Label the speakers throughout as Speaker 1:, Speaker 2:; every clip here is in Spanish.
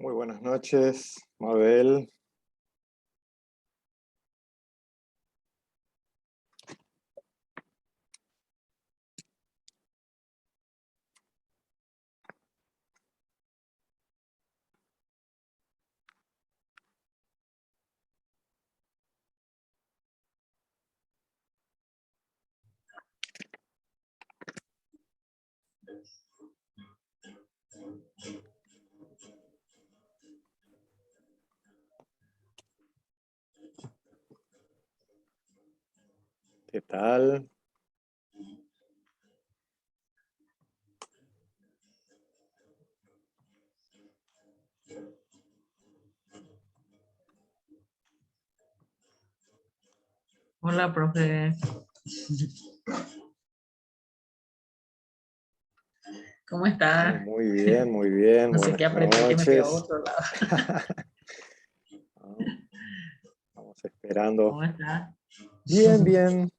Speaker 1: Muy buenas noches, Mabel. ¿Qué tal?
Speaker 2: Hola, profe. ¿Cómo está?
Speaker 1: Muy bien, muy bien.
Speaker 2: No sé
Speaker 1: Buenas
Speaker 2: qué apreté que me fui a
Speaker 1: noches.
Speaker 2: otro lado.
Speaker 1: Vamos esperando.
Speaker 2: ¿Cómo está?
Speaker 1: Bien, bien.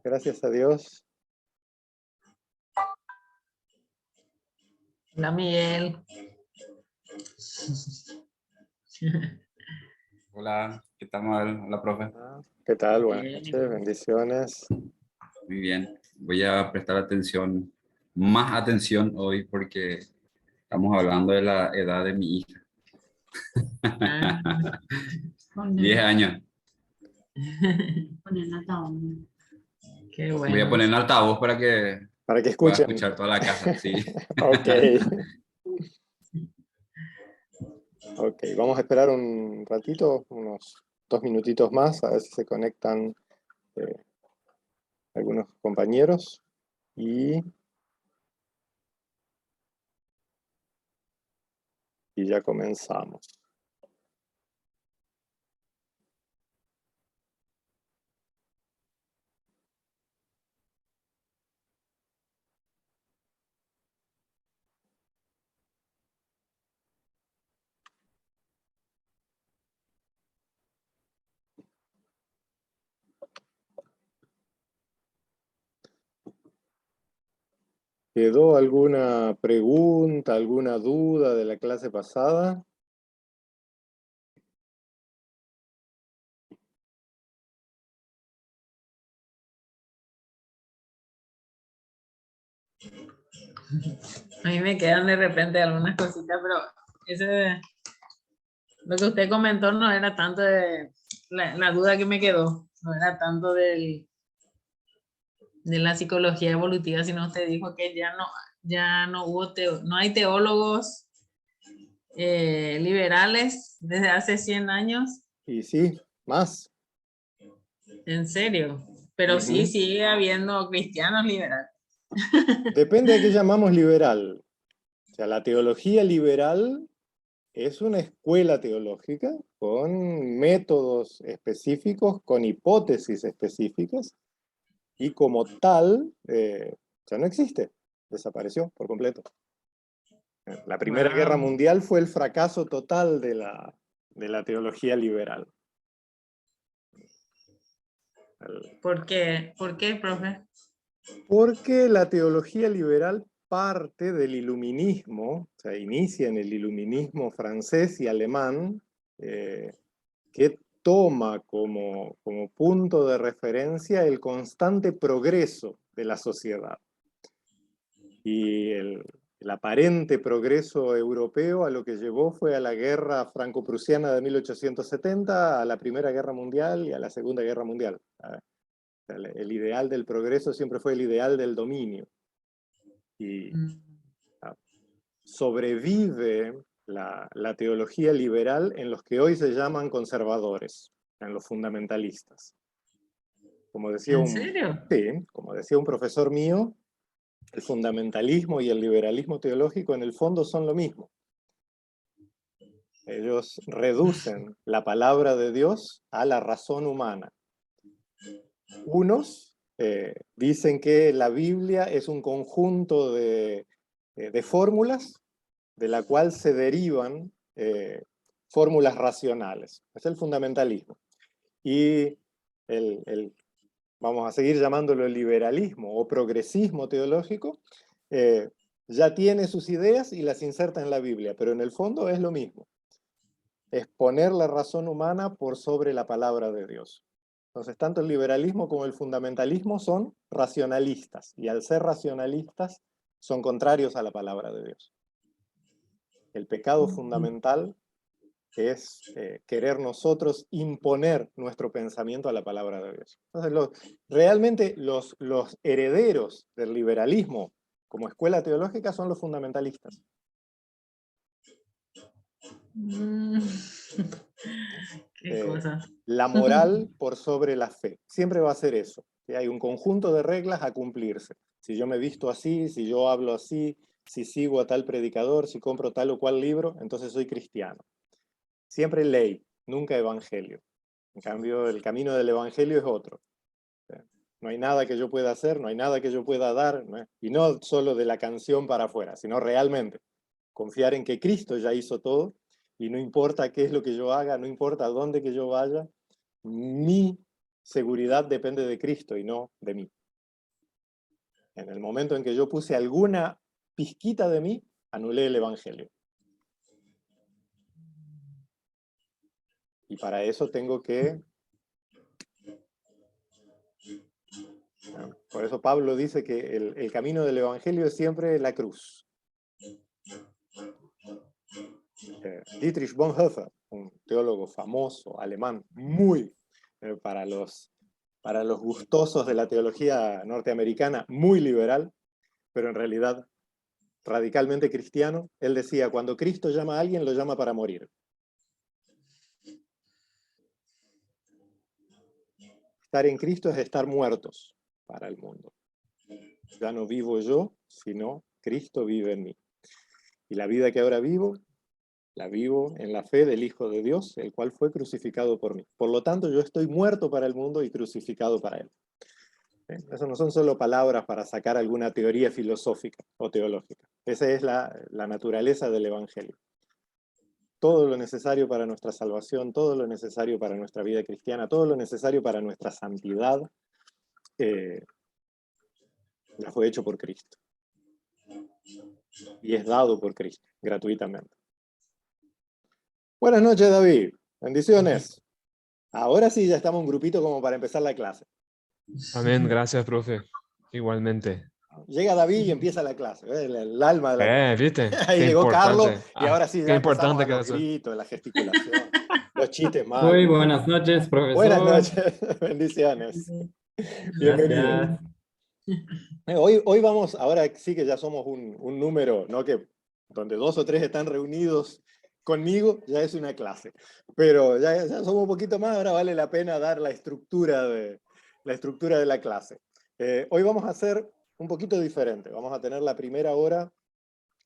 Speaker 1: Gracias a Dios.
Speaker 2: Hola, Miguel.
Speaker 3: Hola, ¿qué tal, Mabel? Hola, profe.
Speaker 1: ¿Qué tal? Buenas
Speaker 2: Bien.
Speaker 1: noches, bendiciones.
Speaker 3: Muy bien. Voy a prestar atención, más atención hoy porque estamos hablando de la edad de mi hija.
Speaker 2: Ah,
Speaker 3: 10 años.
Speaker 2: Qué
Speaker 3: Voy a
Speaker 2: bueno.
Speaker 3: poner en altavoz para que
Speaker 1: Para que
Speaker 3: pueda
Speaker 1: escuchen.
Speaker 3: escuchar toda la casa, sí.
Speaker 1: Ok. Ok, vamos a esperar un ratito, unos 2 minutitos más, a ver si se conectan eh, algunos compañeros. Y ya comenzamos. ¿Quedó alguna pregunta, alguna duda de la clase pasada?
Speaker 2: A mí me quedan de repente algunas cositas, pero lo que usted comentó no era tanto de la duda que me quedó, no era tanto de la psicología evolutiva, sino usted dijo que ya no hubo no hay teólogos liberales desde hace 100 años.
Speaker 1: Y sí, más.
Speaker 2: ¿En serio? Pero sí
Speaker 1: Ujú.
Speaker 2: sigue habiendo cristianos liberales.
Speaker 1: Depende de qué llamamos liberal. O sea, la teología liberal es una escuela teológica con métodos específicos, con hipótesis específicas, y como tal, ya no existe. Desapareció por completo. La Primera Guerra
Speaker 2: Wow.
Speaker 1: Mundial fue el fracaso total de la teología liberal. El-
Speaker 2: ¿Por qué? ¿Por qué, profe?
Speaker 1: Porque la teología liberal parte del iluminismo, o sea, inicia en el iluminismo francés y alemán, que toma como punto de referencia el constante progreso de la sociedad. Y el aparente progreso europeo a lo que llevó fue a la guerra franco-prusiana de 1870, a la Primera Guerra Mundial y a la Segunda Guerra Mundial. El ideal del progreso siempre fue el ideal del dominio. Y sobrevive la teología liberal en los que hoy se llaman conservadores, en los fundamentalistas. Como decía
Speaker 2: ¿En serio?
Speaker 1: sí, como decía un profesor mío, el fundamentalismo y el liberalismo teológico en el fondo son lo mismo. Ellos reducen la palabra de Dios a la razón humana. Unos dicen que la Biblia es un conjunto de fórmulas de la cual se derivan fórmulas racionales. Es el fundamentalismo. Y vamos a seguir llamándolo el liberalismo o progresismo teológico, ya tiene sus ideas y las inserta en la Biblia, pero en el fondo es lo mismo. Es poner la razón humana por sobre la palabra de Dios. Entonces, tanto el liberalismo como el fundamentalismo son racionalistas, y al ser racionalistas son contrarios a la palabra de Dios. El pecado fundamental es querer nosotros imponer nuestro pensamiento a la palabra de Dios. Entonces, realmente los herederos del liberalismo como escuela teológica son los fundamentalistas.
Speaker 2: Qué cosas.
Speaker 1: La moral por sobre la fe. Siempre va a ser eso. Que hay un conjunto de reglas a cumplirse. Si yo me visto así, si yo hablo así, si sigo a tal predicador, si compro tal o cual libro, entonces soy cristiano. Siempre ley, nunca evangelio. En cambio, el camino del evangelio es otro. No hay nada que yo pueda hacer, no hay nada que yo pueda dar, ¿no? Y no solo de la canción para afuera, sino realmente confiar en que Cristo ya hizo todo, y no importa qué es lo que yo haga, no importa a dónde que yo vaya, mi seguridad depende de Cristo y no de mí. En el momento en que yo puse alguna pizquita de mí, anulé el evangelio. Y para eso tengo que... Por eso Pablo dice que el camino del evangelio es siempre la cruz. Dietrich Bonhoeffer, un teólogo famoso, alemán, muy para los gustosos de la teología norteamericana, muy liberal, pero en realidad radicalmente cristiano. Él decía, cuando Cristo llama a alguien, lo llama para morir. Estar en Cristo es estar muertos para el mundo. Ya no vivo yo, sino Cristo vive en mí. Y la vida que ahora vivo, la vivo en la fe del Hijo de Dios, el cual fue crucificado por mí. Por lo tanto, yo estoy muerto para el mundo y crucificado para él. Eso no son solo palabras para sacar alguna teoría filosófica o teológica. Esa es la naturaleza del Evangelio. Todo lo necesario para nuestra salvación, todo lo necesario para nuestra vida cristiana, todo lo necesario para nuestra santidad, ya fue hecho por Cristo. Y es dado por Cristo, gratuitamente. Buenas noches, David. Bendiciones. Ahora sí, ya estamos un grupito como para empezar la clase.
Speaker 4: Amén, gracias, profe. Igualmente.
Speaker 1: Llega David y empieza la clase, el alma de la clase.
Speaker 4: ¿Viste?
Speaker 1: Ahí
Speaker 4: Qué
Speaker 1: llegó Carlos
Speaker 4: importante.
Speaker 1: y ahora sí
Speaker 4: Qué
Speaker 1: ya empezamos
Speaker 4: importante
Speaker 1: a
Speaker 4: que
Speaker 1: los
Speaker 4: eso.
Speaker 1: gritos, la gesticulación, los chistes malos.
Speaker 5: Muy buenas noches, profesor.
Speaker 1: Buenas noches, bendiciones. Bienvenido.
Speaker 5: Gracias.
Speaker 1: Hoy vamos, ahora sí que ya somos un número, ¿no? Que donde 2 o 3 están reunidos conmigo, ya es una clase. Pero ya somos un poquito más, ahora vale la pena dar la estructura de la clase. Hoy vamos a hacer un poquito diferente. Vamos a tener la primera hora,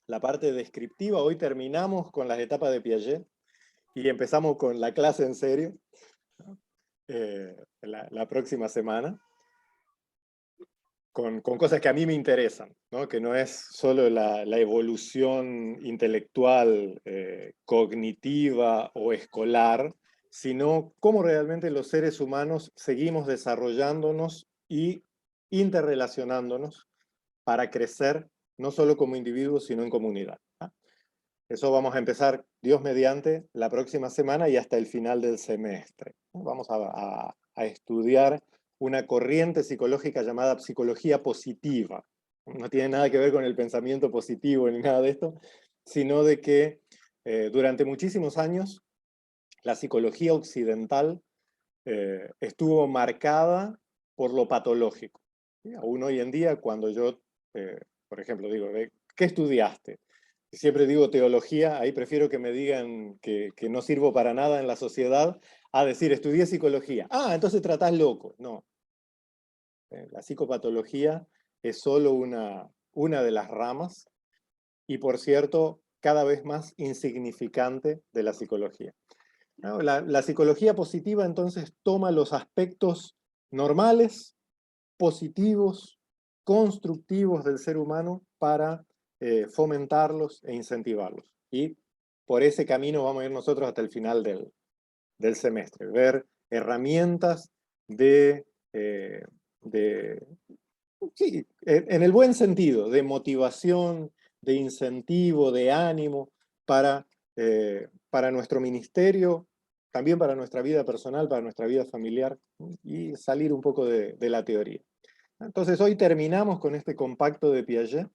Speaker 1: la parte descriptiva. Hoy terminamos con las etapas de Piaget y empezamos con la clase en serio la próxima semana. Con cosas que a mí me interesan, ¿no? Que no es solo la evolución intelectual, cognitiva o escolar, sino cómo realmente los seres humanos seguimos desarrollándonos y interrelacionándonos para crecer, no solo como individuos, sino en comunidad. Eso vamos a empezar, Dios mediante, la próxima semana y hasta el final del semestre. Vamos a estudiar una corriente psicológica llamada psicología positiva. No tiene nada que ver con el pensamiento positivo ni nada de esto, sino de que durante muchísimos años la psicología occidental estuvo marcada por lo patológico. Aún hoy en día, cuando yo, por ejemplo, digo, ¿qué estudiaste? Siempre digo teología, ahí prefiero que me digan que no sirvo para nada en la sociedad, a decir, estudié psicología. Ah, entonces tratás loco. No. La psicopatología es solo una de las ramas, y por cierto, cada vez más insignificante de la psicología. ¿No? La psicología positiva entonces toma los aspectos normales, positivos, constructivos del ser humano para fomentarlos e incentivarlos. Y por ese camino vamos a ir nosotros hasta el final del semestre, ver herramientas sí, en el buen sentido, de motivación, incentivo, de ánimo para nuestro ministerio, también para nuestra vida personal, para nuestra vida familiar, y salir un poco de la teoría. Entonces hoy terminamos con este compacto de Piaget,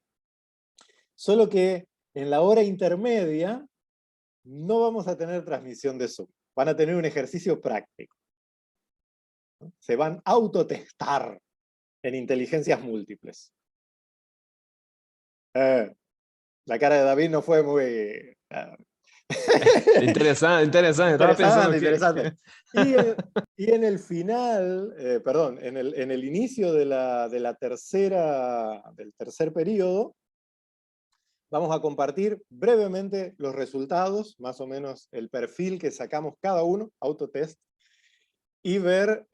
Speaker 1: solo que en la hora intermedia no vamos a tener transmisión de Zoom, van a tener un ejercicio práctico. Se van a autotestar en inteligencias múltiples. La cara de David no fue muy...
Speaker 4: Interesante, interesante. Estaba pensando
Speaker 1: interesante. Y en el final, perdón, en el inicio del tercer periodo, vamos a compartir brevemente los resultados, más o menos el perfil que sacamos cada uno, autotest, y ver,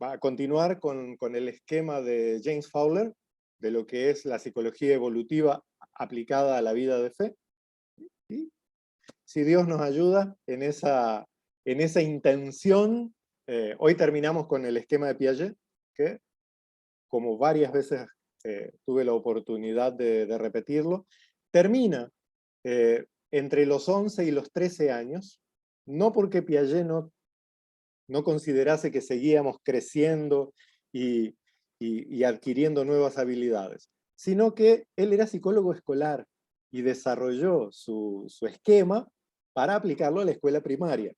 Speaker 1: va a continuar con el esquema de James Fowler, de lo que es la psicología evolutiva aplicada a la vida de fe. Y si Dios nos ayuda en esa intención, hoy terminamos con el esquema de Piaget, que como varias veces tuve la oportunidad de repetirlo, termina entre los 11 y los 13 años, no porque Piaget no considerase que seguíamos creciendo y adquiriendo nuevas habilidades, sino que él era psicólogo escolar y desarrolló su esquema para aplicarlo a la escuela primaria.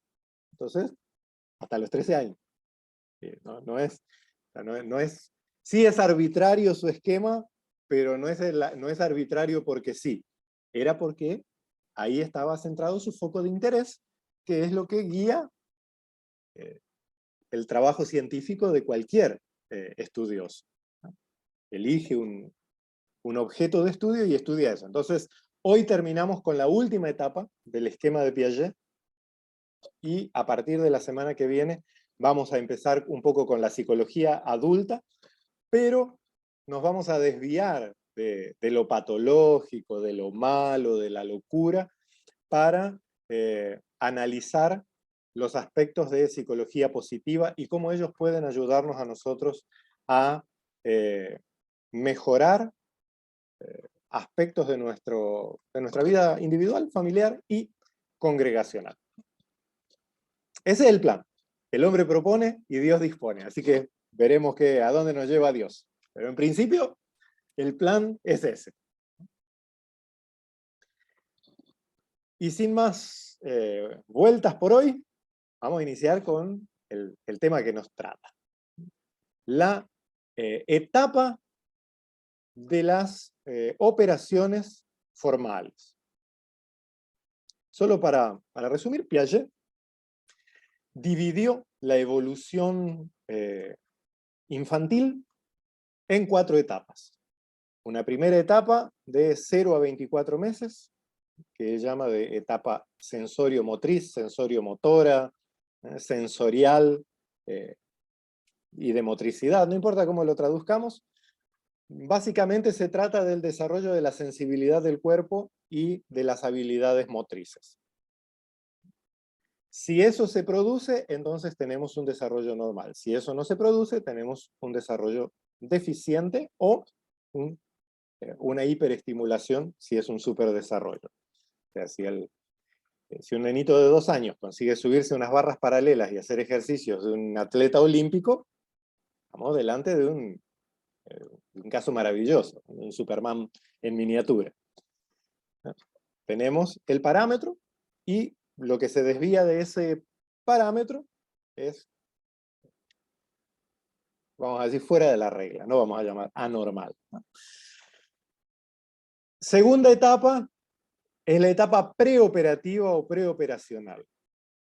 Speaker 1: Entonces, hasta los 13 años. No es, sí es arbitrario su esquema, pero no es arbitrario porque sí. Era porque ahí estaba centrado su foco de interés, que es lo que guía el trabajo científico de cualquier estudioso. Elige un objeto de estudio y estudia eso. Entonces, hoy terminamos con la última etapa del esquema de Piaget, y a partir de la semana que viene vamos a empezar un poco con la psicología adulta, pero nos vamos a desviar de lo patológico, de lo malo, de la locura, para analizar los aspectos de psicología positiva y cómo ellos pueden ayudarnos a nosotros a mejorar aspectos de nuestra vida individual, familiar y congregacional. Ese es el plan. El hombre propone y Dios dispone. Así que veremos a dónde nos lleva Dios. Pero en principio, el plan es ese. Y sin más vueltas por hoy, vamos a iniciar con el tema que nos trata. La etapa de las operaciones formales. Solo para resumir, Piaget dividió la evolución infantil en 4 etapas. Una primera etapa de 0 a 24 meses, que llama de etapa sensorio-motriz, sensorio-motora, sensorial y de motricidad, no importa cómo lo traduzcamos. Básicamente se trata del desarrollo de la sensibilidad del cuerpo y de las habilidades motrices. Si eso se produce, entonces tenemos un desarrollo normal. Si eso no se produce, tenemos un desarrollo deficiente o una hiperestimulación si es un superdesarrollo. O sea, si un nenito de 2 años consigue subirse unas barras paralelas y hacer ejercicios de un atleta olímpico, estamos delante de un caso maravilloso, un Superman en miniatura. Tenemos el parámetro y lo que se desvía de ese parámetro es, vamos a decir, fuera de la regla, no vamos a llamar anormal. Segunda etapa es la etapa preoperativa o preoperacional,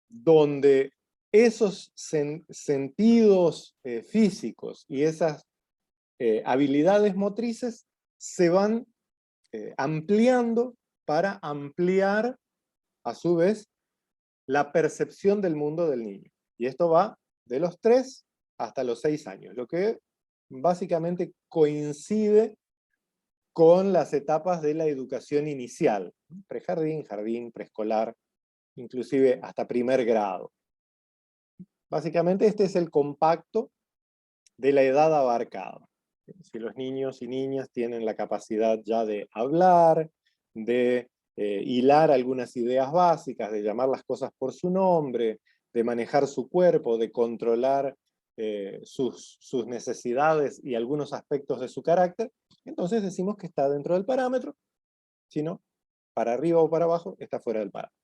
Speaker 1: donde esos sentidos físicos y esas habilidades motrices se van ampliando para ampliar, a su vez, la percepción del mundo del niño. Y esto va de los 3 hasta los 6 años, lo que básicamente coincide con las etapas de la educación inicial, prejardín, jardín, preescolar, inclusive hasta primer grado. Básicamente este es el compacto de la edad abarcada. Si los niños y niñas tienen la capacidad ya de hablar, de hilar algunas ideas básicas, de llamar las cosas por su nombre, de manejar su cuerpo, de controlar sus necesidades y algunos aspectos de su carácter, entonces decimos que está dentro del parámetro. Si no, para arriba o para abajo, está fuera del parámetro.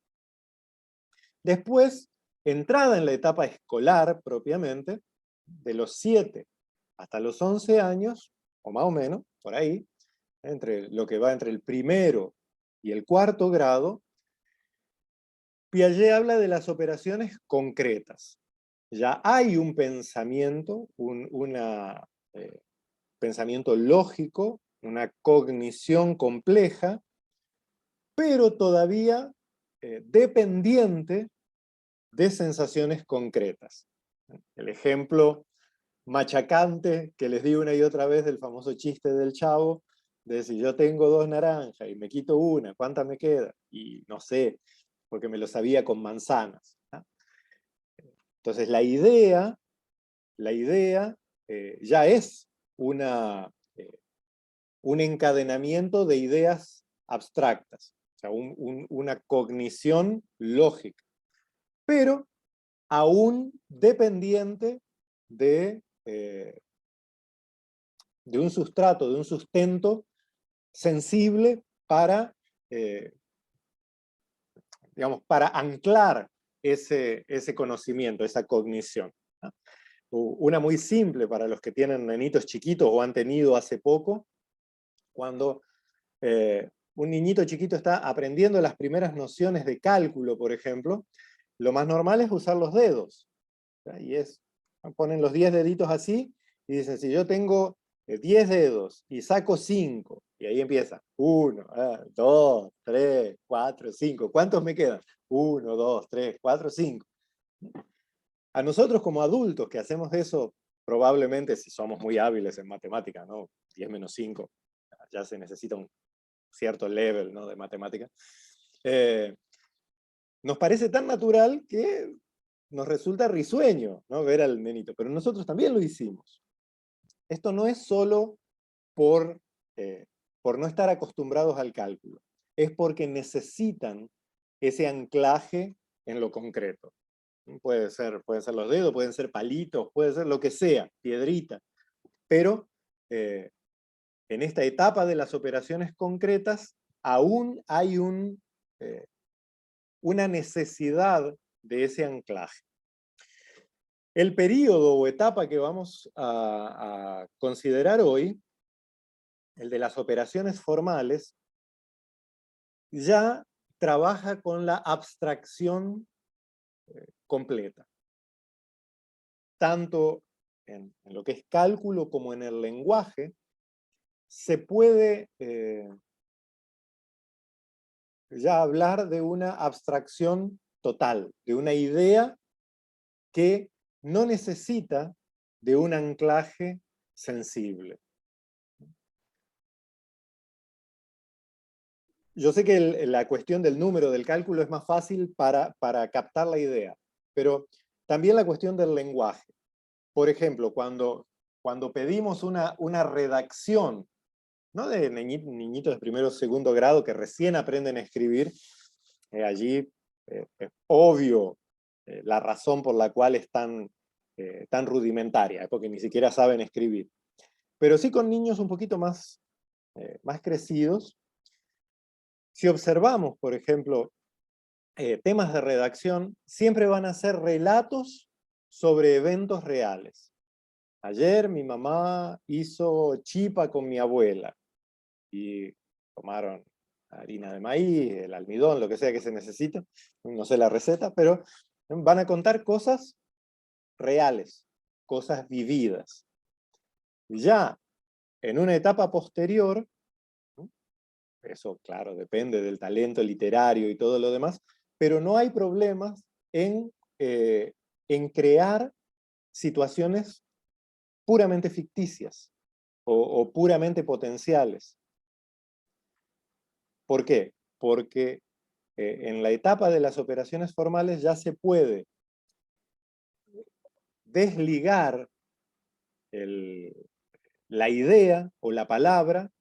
Speaker 1: Después, entrada en la etapa escolar propiamente, de los 7 hasta los 11 años, o más o menos, por ahí, entre lo que va entre el primero y el cuarto grado, Piaget habla de las operaciones concretas. Ya hay un pensamiento, pensamiento lógico, una cognición compleja, pero todavía dependiente de sensaciones concretas. El ejemplo machacante que les di una y otra vez del famoso chiste del Chavo, de si yo tengo 2 naranjas y me quito una, ¿cuántas me queda? Y no sé, porque me lo sabía con manzanas, ¿no? Entonces la idea ya es un encadenamiento de ideas abstractas, o sea, una cognición lógica, pero aún dependiente de un sustrato, de un sustento sensible para, digamos, para anclar ese conocimiento, esa cognición, ¿no? Una muy simple para los que tienen nenitos chiquitos o han tenido hace poco, cuando un niñito chiquito está aprendiendo las primeras nociones de cálculo, por ejemplo, lo más normal es usar los dedos, ¿sí? Y ponen los 10 deditos así, y dicen, si yo tengo 10 dedos y saco 5, y ahí empieza, 1, 2, 3, 4, 5, ¿cuántos me quedan? 1, 2, 3, 4, 5. A nosotros como adultos que hacemos eso, probablemente si somos muy hábiles en matemática, ¿no? 10 menos 5, ya se necesita un cierto level, ¿no?, de matemática. Nos parece tan natural que nos resulta risueño, ¿no?, ver al nenito, pero nosotros también lo hicimos. Esto no es solo por no estar acostumbrados al cálculo, es porque necesitan ese anclaje en lo concreto. Pueden ser los dedos, pueden ser palitos, puede ser lo que sea, piedrita, pero en esta etapa de las operaciones concretas aún hay una necesidad de ese anclaje. El periodo o etapa que vamos a considerar hoy, el de las operaciones formales, ya trabaja con la abstracción completa. Tanto en lo que es cálculo como en el lenguaje, se puede ya hablar de una abstracción total, de una idea que no necesita de un anclaje sensible. Yo sé que la cuestión del número, del cálculo, es más fácil para captar la idea, pero también la cuestión del lenguaje. Por ejemplo, cuando pedimos una redacción, ¿no?, de niñitos de primero o segundo grado que recién aprenden a escribir, allí es obvio la razón por la cual es tan rudimentaria, porque ni siquiera saben escribir. Pero sí con niños un poquito más crecidos, si observamos, por ejemplo, temas de redacción, siempre van a ser relatos sobre eventos reales. Ayer mi mamá hizo chipa con mi abuela y tomaron harina de maíz, el almidón, lo que sea que se necesita, no sé la receta, pero van a contar cosas reales, cosas vividas. Ya en una etapa posterior, eso claro, depende del talento literario y todo lo demás, pero no hay problemas en crear situaciones puramente ficticias o puramente potenciales. ¿Por qué? Porque en la etapa de las operaciones formales ya se puede desligar la idea o la palabra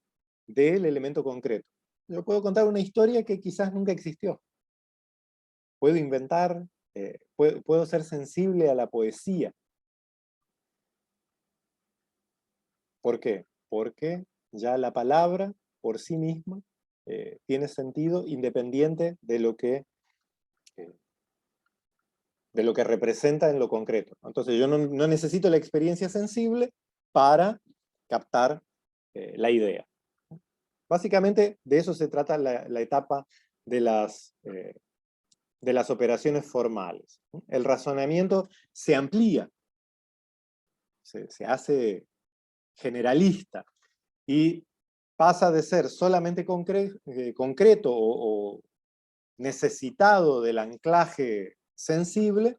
Speaker 1: del elemento concreto. Yo puedo contar una historia que quizás nunca existió. Puedo inventar, puedo ser sensible a la poesía. ¿Por qué? Porque ya la palabra por sí misma tiene sentido independiente de lo que representa en lo concreto. Entonces yo no necesito la experiencia sensible para captar la idea. Básicamente de eso se trata la etapa de las operaciones formales. El razonamiento se amplía, se hace generalista y pasa de ser solamente concreto o necesitado del anclaje sensible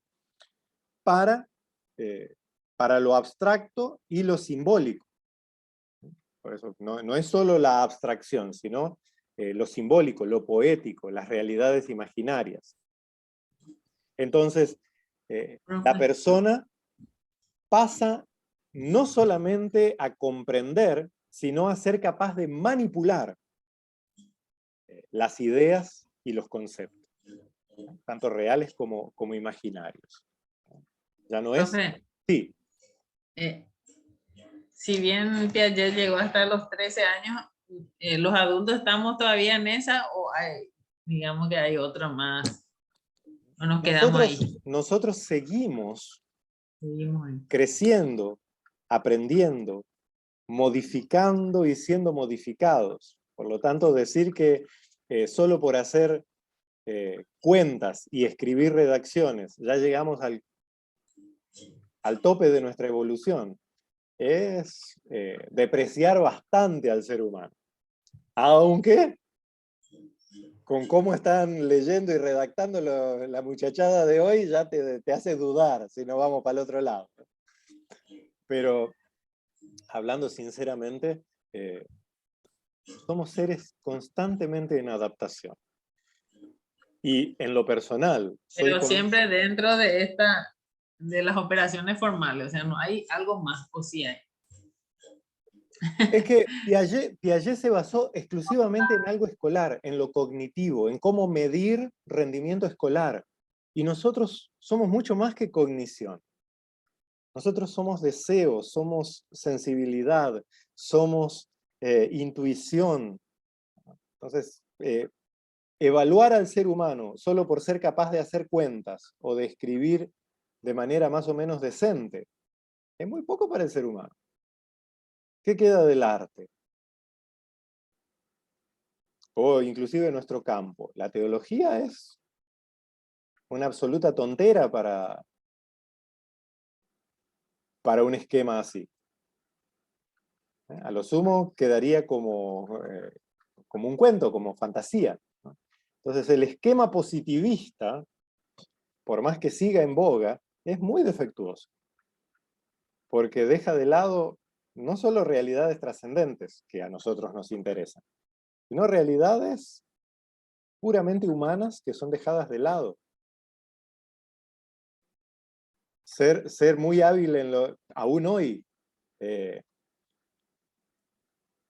Speaker 1: para lo abstracto y lo simbólico. Por eso no es solo la abstracción, sino lo simbólico, lo poético, las realidades imaginarias. Entonces, la persona pasa no solamente a comprender, sino a ser capaz de manipular las ideas y los conceptos, tanto reales como imaginarios. Ya no es...
Speaker 2: Profe,
Speaker 1: Sí.
Speaker 2: Si bien Piaget llegó hasta los 13 años, ¿los adultos estamos todavía en esa o digamos que hay otra más? ¿O nos quedamos ahí?
Speaker 1: Nosotros seguimos
Speaker 2: Seguimos ahí.
Speaker 1: creciendo, aprendiendo, modificando y siendo modificados. Por lo tanto, decir que solo por hacer cuentas y escribir redacciones ya llegamos al tope de nuestra evolución es depreciar bastante al ser humano. Aunque, con cómo están leyendo y redactando la muchachada de hoy, ya te hace dudar si no vamos para el otro lado. Pero, hablando sinceramente, somos seres constantemente en adaptación. Y en lo personal...
Speaker 2: Pero siempre dentro de las operaciones formales, o sea, no hay algo más, o sí hay.
Speaker 1: Es que Piaget se basó exclusivamente en algo escolar, en lo cognitivo, en cómo medir rendimiento escolar. Y nosotros somos mucho más que cognición. Nosotros somos deseo, somos sensibilidad, somos intuición. Entonces, evaluar al ser humano solo por ser capaz de hacer cuentas o de escribir de manera más o menos decente es muy poco para el ser humano. ¿Qué queda del arte? O inclusive en nuestro campo. La teología es una absoluta tontera para un esquema así. A lo sumo quedaría como un cuento, como fantasía. Entonces el esquema positivista, por más que siga en boga, es muy defectuoso. Porque deja de lado no solo realidades trascendentes, que a nosotros nos interesan, sino realidades puramente humanas que son dejadas de lado. Ser muy hábil aún hoy,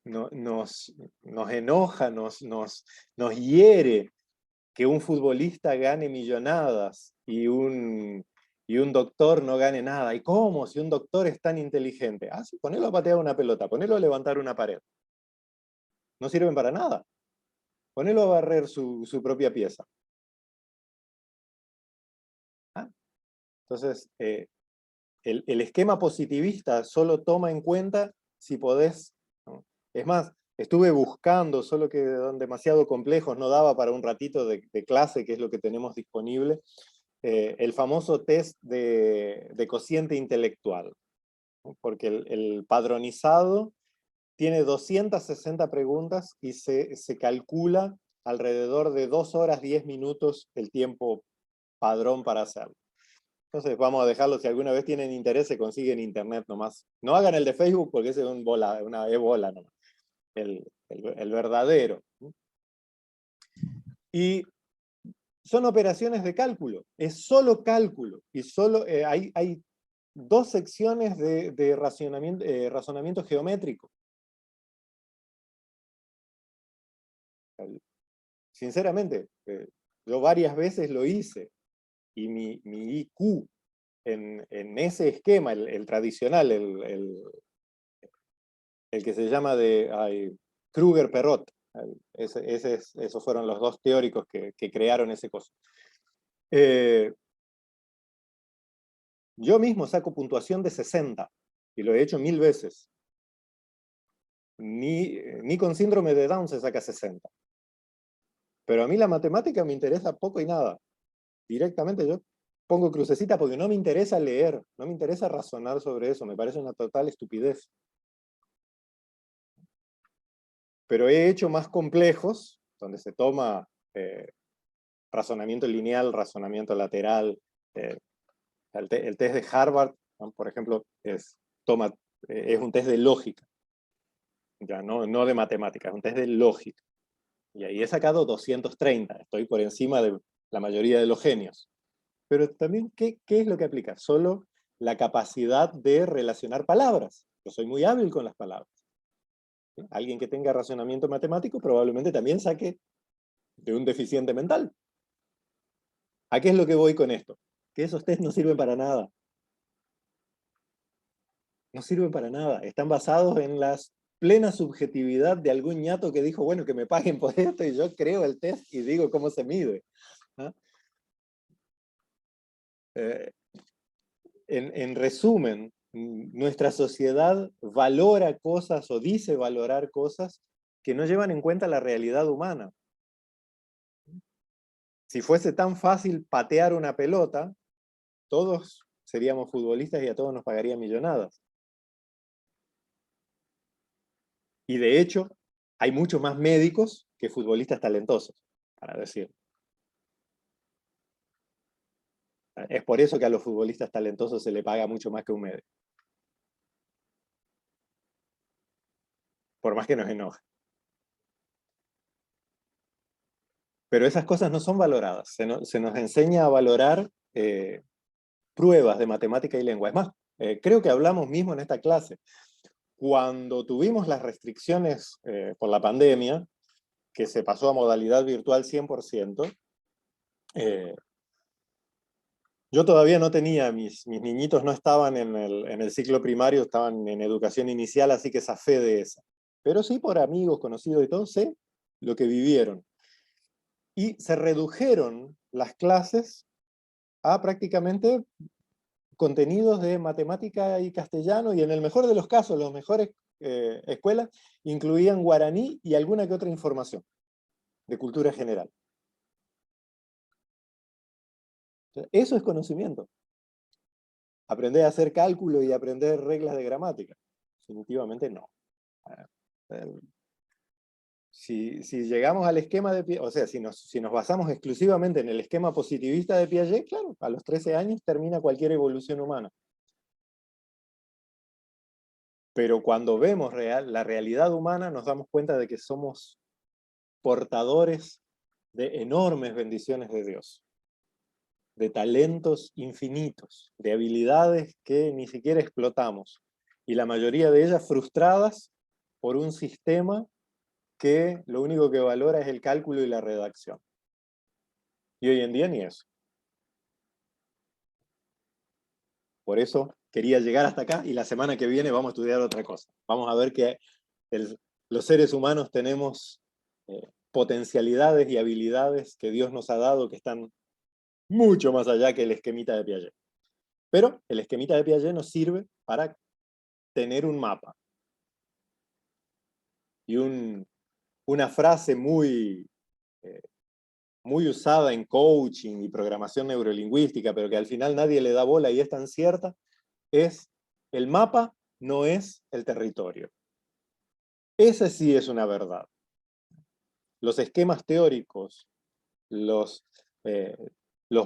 Speaker 1: nos enoja, nos hiere que un futbolista gane millonadas y un doctor no gane nada. ¿Y cómo? Si un doctor es tan inteligente. Ah, sí, ponelo a patear una pelota, ponelo a levantar una pared. No sirven para nada. Ponelo a barrer su propia pieza. ¿Ah? Entonces, el esquema positivista solo toma en cuenta si podés, ¿no? Es más, estuve buscando, solo que eran demasiado complejos, no daba para un ratito de clase, que es lo que tenemos disponible, el famoso test de cociente intelectual, ¿no? Porque el padronizado tiene 260 preguntas y se calcula alrededor de 2 horas 10 minutos el tiempo padrón para hacerlo. Entonces vamos a dejarlo, si alguna vez tienen interés, se consigue en internet nomás. No hagan el de Facebook porque ese es una bola nomás. El verdadero. Y son operaciones de cálculo, es solo cálculo. Y solo hay 2 secciones de razonamiento geométrico. Sinceramente, yo varias veces lo hice, y mi IQ en ese esquema, el tradicional, el que se llama de Kruger-Perot, esos fueron los 2 teóricos que crearon ese coso. Yo mismo saco puntuación de 60, y lo he hecho 1000 veces. Ni con síndrome de Down se saca 60. Pero a mí la matemática me interesa poco y nada. Directamente yo pongo crucecita porque no me interesa leer, no me interesa razonar sobre eso, me parece una total estupidez. Pero he hecho más complejos, donde se toma razonamiento lineal, razonamiento lateral. El test de Harvard, ¿no? Por ejemplo, es un test de lógica, ya no de matemática, es un test de lógica. Y ahí he sacado 230, estoy por encima de la mayoría de los genios. Pero también, ¿qué es lo que aplica? Solo la capacidad de relacionar palabras. Yo soy muy hábil con las palabras. ¿Sí? Alguien que tenga razonamiento matemático probablemente también saque de un deficiente mental. ¿A qué es lo que voy con esto? Que esos test no sirven para nada. No sirven para nada. Están basados en la plena subjetividad de algún ñato que dijo, bueno, que me paguen por esto, y yo creo el test y digo cómo se mide. ¿Ah? En resumen, nuestra sociedad valora cosas o dice valorar cosas que no llevan en cuenta la realidad humana. Si fuese tan fácil patear una pelota, todos seríamos futbolistas y a todos nos pagarían millonadas. Y de hecho, hay muchos más médicos que futbolistas talentosos, para decir. Es por eso que a los futbolistas talentosos se le paga mucho más que a un médico. Por más que nos enoje. Pero esas cosas no son valoradas. Se nos enseña a valorar pruebas de matemática y lengua. Es más, creo que hablamos mismo en esta clase. Cuando tuvimos las restricciones por la pandemia, que se pasó a modalidad virtual 100%, yo todavía no tenía, mis niñitos no estaban en el ciclo primario, estaban en educación inicial, así que zafé de esa. Pero sí, por amigos, conocidos y todo, sé lo que vivieron. Y se redujeron las clases a prácticamente contenidos de matemática y castellano, y en el mejor de los casos, las mejores escuelas incluían guaraní y alguna que otra información de cultura general. Eso es conocimiento. Aprender a hacer cálculo y aprender reglas de gramática. Definitivamente no. Si llegamos al esquema de Piaget, o sea, si nos basamos exclusivamente en el esquema positivista de Piaget, claro, a los 13 años termina cualquier evolución humana. Pero cuando vemos la realidad humana, nos damos cuenta de que somos portadores de enormes bendiciones de Dios, de talentos infinitos, de habilidades que ni siquiera explotamos, y la mayoría de ellas frustradas por un sistema que lo único que valora es el cálculo y la redacción. Y hoy en día ni eso. Por eso quería llegar hasta acá, y la semana que viene vamos a estudiar otra cosa. Vamos a ver que los seres humanos tenemos potencialidades y habilidades que Dios nos ha dado que están mucho más allá que el esquemita de Piaget. Pero el esquemita de Piaget nos sirve para tener un mapa. Y una frase muy usada en coaching y programación neurolingüística, pero que al final nadie le da bola y es tan cierta, es: el mapa no es el territorio. Esa sí es una verdad. Los esquemas teóricos, los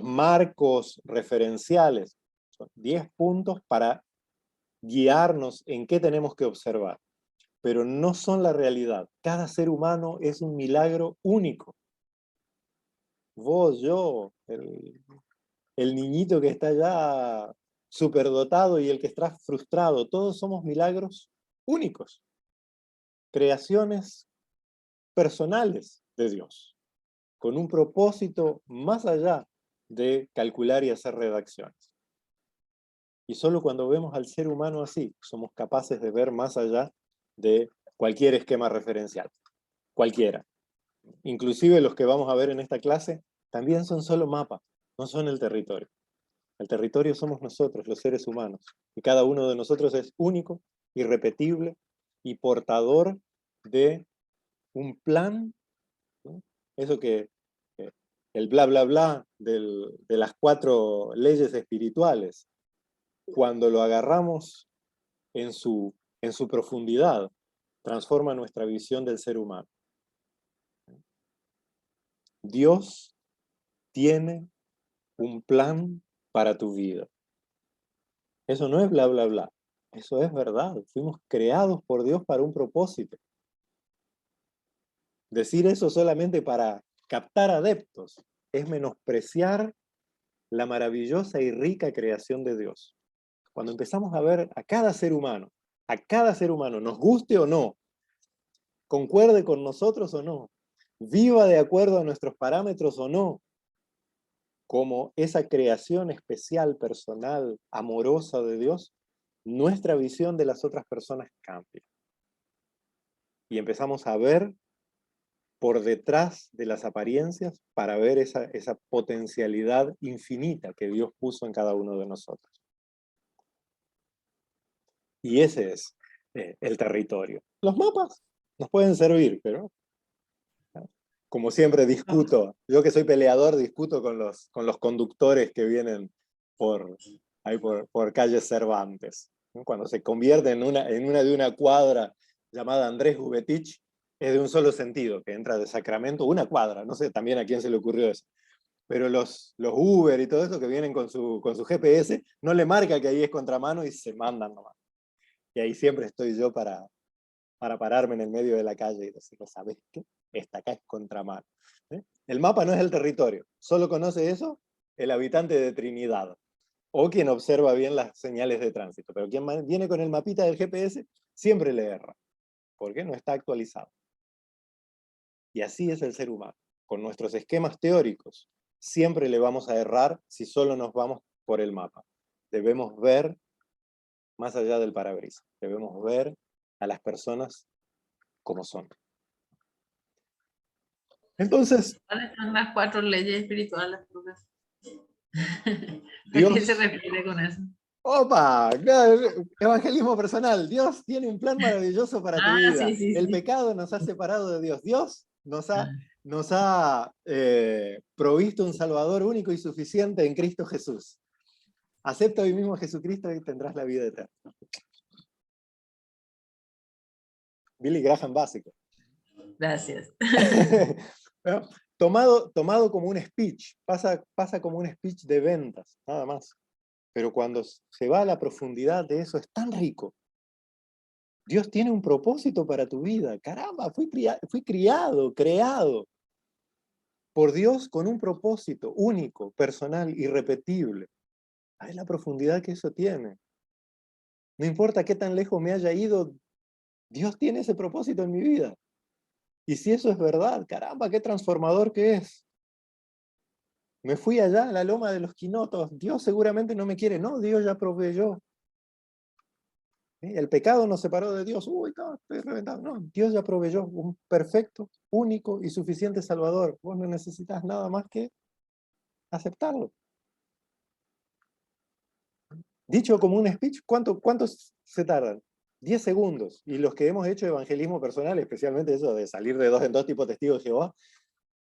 Speaker 1: marcos referenciales, son 10 puntos para guiarnos en qué tenemos que observar, pero no son la realidad. Cada ser humano es un milagro único. Vos, yo, el niñito que está allá superdotado y el que está frustrado, todos somos milagros únicos, creaciones personales de Dios, con un propósito más allá de calcular y hacer redacciones. Y solo cuando vemos al ser humano así, somos capaces de ver más allá de cualquier esquema referencial, cualquiera. Inclusive los que vamos a ver en esta clase también son solo mapas, no son el territorio. El territorio somos nosotros, los seres humanos, y cada uno de nosotros es único, irrepetible y portador de un plan, ¿no? Eso que el bla bla bla de las 4 leyes espirituales, cuando lo agarramos en su profundidad, transforma nuestra visión del ser humano. Dios tiene un plan para tu vida. Eso no es bla bla bla, eso es verdad. Fuimos creados por Dios para un propósito. Decir eso solamente para captar adeptos es menospreciar la maravillosa y rica creación de Dios. Cuando empezamos a ver a cada ser humano, nos guste o no, concuerde con nosotros o no, viva de acuerdo a nuestros parámetros o no, como esa creación especial, personal, amorosa de Dios, nuestra visión de las otras personas cambia. Y empezamos a ver por detrás de las apariencias para ver esa potencialidad infinita que Dios puso en cada uno de nosotros. Y ese es el territorio. Los mapas nos pueden servir, pero como siempre discuto, yo que soy peleador, discuto con los conductores que vienen por calle Cervantes. Cuando se convierte en una de una cuadra llamada Andrés Gubetich, es de un solo sentido, que entra de Sacramento, una cuadra, no sé también a quién se le ocurrió eso. Pero los Uber y todo eso que vienen con su GPS, no le marca que ahí es contramano y se mandan nomás. Y ahí siempre estoy yo para pararme en el medio de la calle y decirle, ¿sabes qué? Esta acá es contramano. El mapa no es el territorio, solo conoce eso el habitante de Trinidad, o quien observa bien las señales de tránsito, pero quien viene con el mapita del GPS siempre le erra, porque no está actualizado. Y así es el ser humano. Con nuestros esquemas teóricos, siempre le vamos a errar si solo nos vamos por el mapa. Debemos ver más allá del parabrisas. Debemos ver a las personas como son. Entonces,
Speaker 2: ¿Cuáles son las 4 leyes espirituales, profesor? ¿A
Speaker 1: Dios...
Speaker 2: qué se refiere con eso?
Speaker 1: ¡Opa! Evangelismo personal. Dios tiene un plan maravilloso para tu vida.
Speaker 2: Sí, sí,
Speaker 1: El
Speaker 2: sí.
Speaker 1: pecado nos ha separado de Dios. Dios nos ha provisto un Salvador único y suficiente en Cristo Jesús. Acepta hoy mismo a Jesucristo y tendrás la vida eterna. Billy Graham básico.
Speaker 2: Gracias.
Speaker 1: Bueno, tomado como un speech, pasa como un speech de ventas, nada más. Pero cuando se va a la profundidad de eso, es tan rico. Dios tiene un propósito para tu vida. Caramba, fui criado, creado por Dios con un propósito único, personal, irrepetible. Es la profundidad que eso tiene. No importa qué tan lejos me haya ido, Dios tiene ese propósito en mi vida. Y si eso es verdad, caramba, qué transformador que es. Me fui allá a la loma de los quinotos, Dios seguramente no me quiere, no, Dios ya proveyó. El pecado nos separó de Dios, uy, no, estoy reventado. No, Dios ya proveyó un perfecto, único y suficiente Salvador. Vos no necesitas nada más que aceptarlo. Dicho como un speech, ¿cuántos se tardan? 10 segundos. Y los que hemos hecho evangelismo personal, especialmente eso de salir de 2 en 2 tipo testigos de Jehová,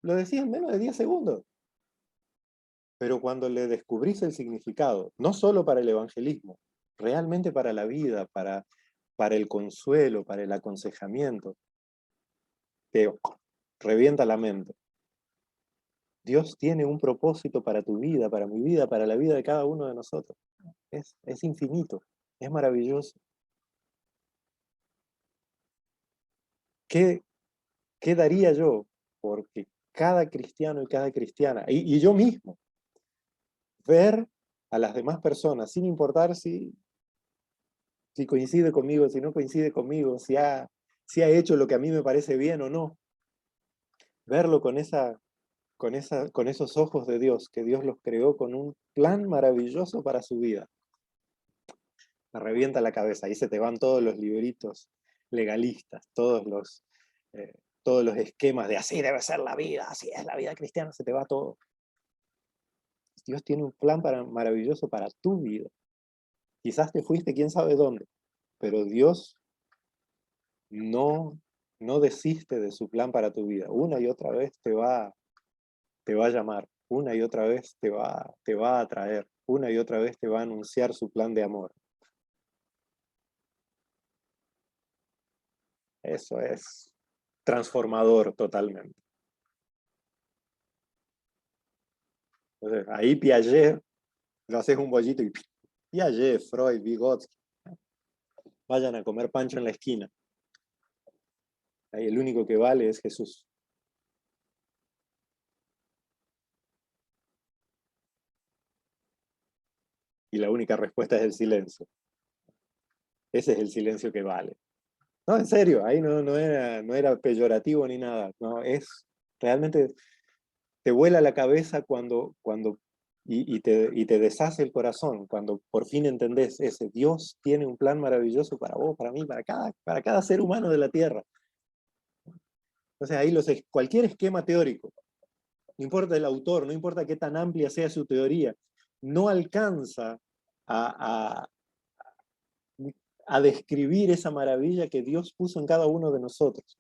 Speaker 1: lo decís en menos de 10 segundos. Pero cuando le descubrís el significado, no solo para el evangelismo, realmente para la vida, para el consuelo, para el aconsejamiento, te revienta la mente. Dios tiene un propósito para tu vida, para mi vida, para la vida de cada uno de nosotros. Es infinito, es maravilloso. ¿Qué daría yo porque cada cristiano y cada cristiana, y yo mismo, ver a las demás personas, sin importar si coincide conmigo, si no coincide conmigo, si ha hecho lo que a mí me parece bien o no. Verlo con esos ojos de Dios, que Dios los creó con un plan maravilloso para su vida. Me revienta la cabeza, ahí se te van todos los libritos legalistas, todos los esquemas de así debe ser la vida, así es la vida cristiana, se te va todo. Dios tiene un plan maravilloso para tu vida. Quizás te fuiste quién sabe dónde, pero Dios no desiste de su plan para tu vida. Una y otra vez te va a llamar, una y otra vez te va a atraer, una y otra vez te va a anunciar su plan de amor. Eso es transformador totalmente. Entonces, ahí Piaget, lo haces un bollito y Piaget, Freud, Vygotsky, vayan a comer pancho en la esquina. Ahí el único que vale es Jesús. Y la única respuesta es el silencio. Ese es el silencio que vale. No, en serio, ahí no era peyorativo ni nada. No, es realmente te vuela la cabeza y te deshace el corazón cuando por fin entendés ese. Dios tiene un plan maravilloso para vos, para mí, para cada ser humano de la tierra. Entonces ahí cualquier esquema teórico, no importa el autor, no importa qué tan amplia sea su teoría, no alcanza a describir esa maravilla que Dios puso en cada uno de nosotros.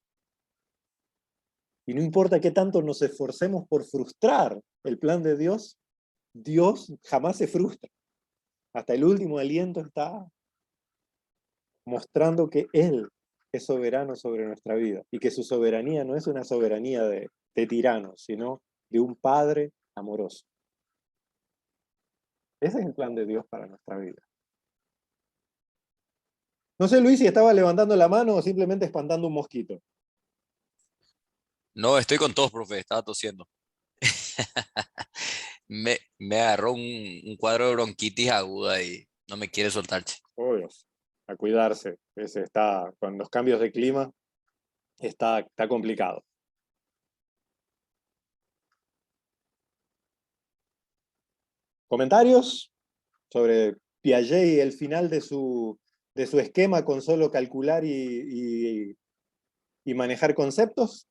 Speaker 1: Y no importa qué tanto nos esforcemos por frustrar el plan de Dios, Dios jamás se frustra. Hasta el último aliento está mostrando que Él es soberano sobre nuestra vida y que su soberanía no es una soberanía de tiranos, sino de un Padre amoroso. Ese es el plan de Dios para nuestra vida. No sé, Luis, si estaba levantando la mano o simplemente espantando un mosquito.
Speaker 5: No, estoy con todos, profe, estaba tosiendo. Me agarró un cuadro de bronquitis aguda y no me quiere soltar. Che.
Speaker 1: Oh, Dios, a cuidarse. Con los cambios de clima está complicado. ¿Comentarios sobre Piaget y el final de su esquema con solo calcular y manejar conceptos?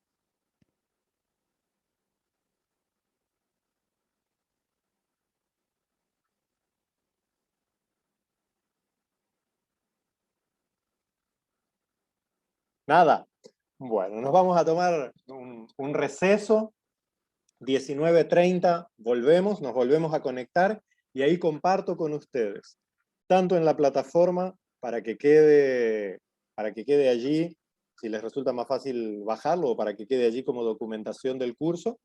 Speaker 1: Nada. Bueno, nos vamos a tomar un receso. 19:30 nos volvemos a conectar y ahí comparto con ustedes, tanto en la plataforma para que quede allí, si les resulta más fácil bajarlo, o para que quede allí como documentación del curso,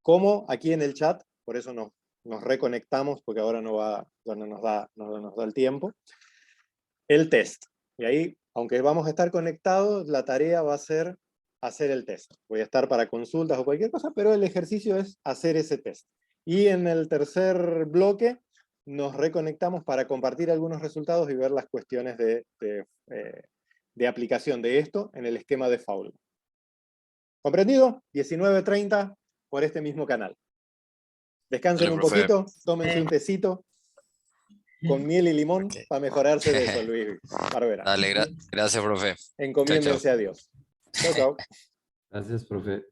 Speaker 1: como aquí en el chat, por eso nos reconectamos, porque ahora no nos da el tiempo, el test. Y ahí, aunque vamos a estar conectados, la tarea va a ser hacer el test. Voy a estar para consultas o cualquier cosa, pero el ejercicio es hacer ese test. Y en el tercer bloque nos reconectamos para compartir algunos resultados y ver las cuestiones de aplicación de esto en el esquema de Fowler. ¿Comprendido? 19:30 por este mismo canal. Descansen un poquito, tómense un tecito con miel y limón para mejorarse de eso, Luis Barbera.
Speaker 5: Dale, gracias, profe.
Speaker 1: Encomiéndense a Dios. Chao, chao.
Speaker 3: Gracias, profe.